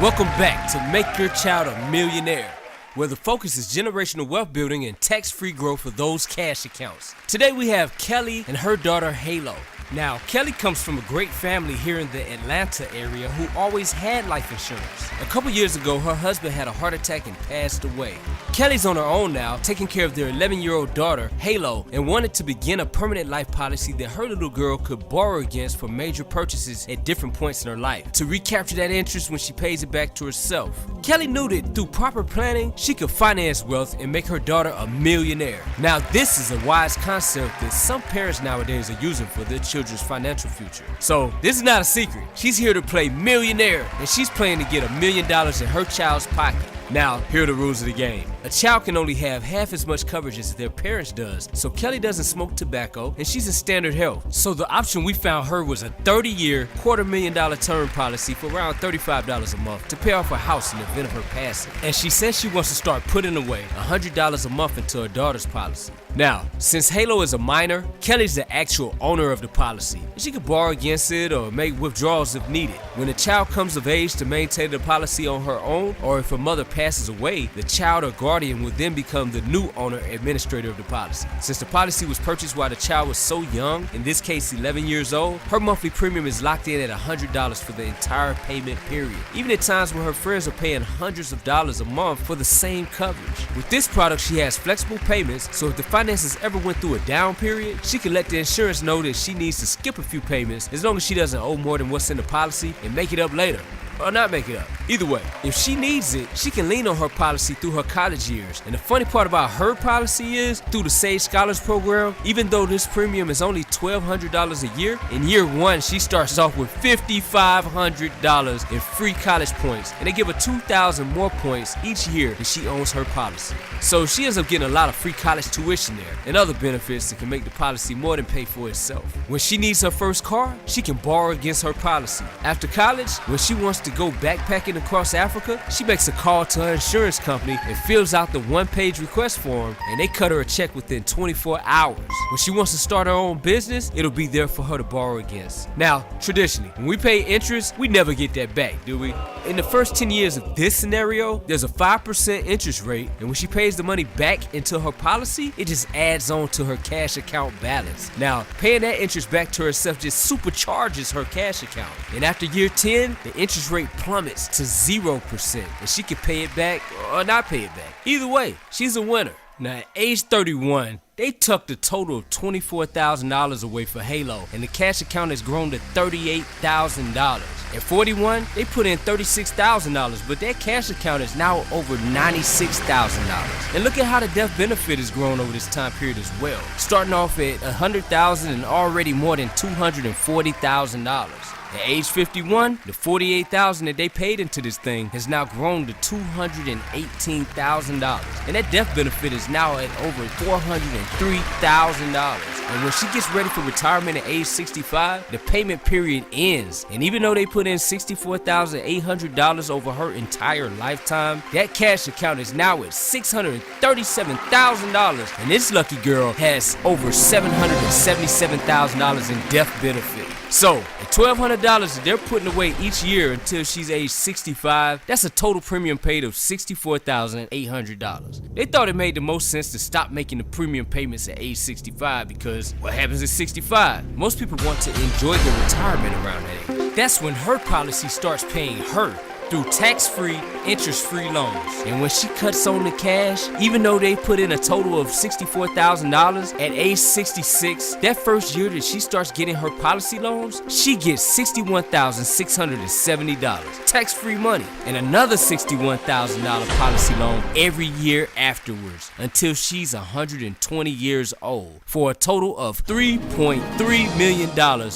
Welcome back to Make Your Child a Millionaire, where the focus is generational wealth building and tax-free growth for those cash accounts. Today we have Kelly and her daughter Halo. Now, Kelly comes from a great family here in the Atlanta area who always had life insurance. A couple years ago, her husband had a heart attack and passed away. Kelly's on her own now, taking care of their 11-year-old daughter, Halo, and wanted to begin a permanent life policy that her little girl could borrow against for major purchases at different points in her life, to recapture that interest when she pays it back to herself. Kelly knew that through proper planning, she could finance wealth and make her daughter a millionaire. Now, this is a wise concept that some parents nowadays are using for their children's financial future. So, this is not a secret. She's here to play millionaire, and she's playing to get $1 million in her child's pocket. Now, here are the rules of the game. A child can only have half as much coverage as their parents does, so Kelly doesn't smoke tobacco, and she's in standard health. So the option we found her was a 30-year, $250,000 term policy for around $35 a month to pay off her house in the event of her passing. And she says she wants to start putting away $100 a month into her daughter's policy. Now, since Halo is a minor, Kelly's the actual owner of the policy. She can borrow against it or make withdrawals if needed. When a child comes of age to maintain the policy on her own, or if her mother passes away, the child or guardian will then become the new owner administrator of the policy. Since the policy was purchased while the child was so young, in this case 11 years old, her monthly premium is locked in at $100 for the entire payment period, even at times when her friends are paying hundreds of dollars a month for the same coverage. With this product, she has flexible payments, so if the finances ever went through a down period, she can let the insurance know that she needs to skip a few payments as long as she doesn't owe more than what's in the policy and make it up later. Or not make it up. Either way, if she needs it, she can lean on her policy through her college years. And the funny part about her policy is, through the Sage Scholars Program, even though this premium is only $1,200 a year, in year one she starts off with $5,500 in free college points, and they give her 2,000 more points each year that she owns her policy. So she ends up getting a lot of free college tuition there, and other benefits that can make the policy more than pay for itself. When she needs her first car, she can borrow against her policy. After college, when she wants to go backpacking across Africa, she makes a call to her insurance company and fills out the one-page request form, and they cut her a check within 24 hours. When she wants to start her own business, it'll be there for her to borrow against. Now, traditionally, when we pay interest, we never get that back, do we? In the first 10 years of this scenario, there's a 5% interest rate, and when she pays the money back into her policy, it just adds on to her cash account balance. Now, paying that interest back to herself just supercharges her cash account. And after year 10, the interest rate plummets to 0%, and she can pay it back or not pay it back. Either way, she's a winner. Now, at age 31, they tucked a total of $24,000 away for Halo, and the cash account has grown to $38,000. At 41, they put in $36,000, but that cash account is now over $96,000. And look at how the death benefit has grown over this time period as well, starting off at $100,000 and already more than $240,000. At age 51, the $48,000 that they paid into this thing has now grown to $218,000. And that death benefit is now at over $403,000. And when she gets ready for retirement at age 65, the payment period ends. And even though they put in $64,800 over her entire lifetime, that cash account is now at $637,000. And this lucky girl has over $777,000 in death benefit. So, at $1,200 that they're putting away each year until she's age 65, that's a total premium paid of $64,800. They thought it made the most sense to stop making the premium payments at age 65 because what happens at 65? Most people want to enjoy their retirement around that age. That's when her policy starts paying her through tax-free, interest-free loans. And when she cuts on the cash, even though they put in a total of $64,000, at age 66, that first year that she starts getting her policy loans, she gets $61,670, tax-free money, and another $61,000 policy loan every year afterwards until she's 120 years old, for a total of $3.3 million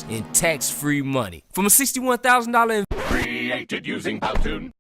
in tax-free money. From a $61,000 Created using Powtoon.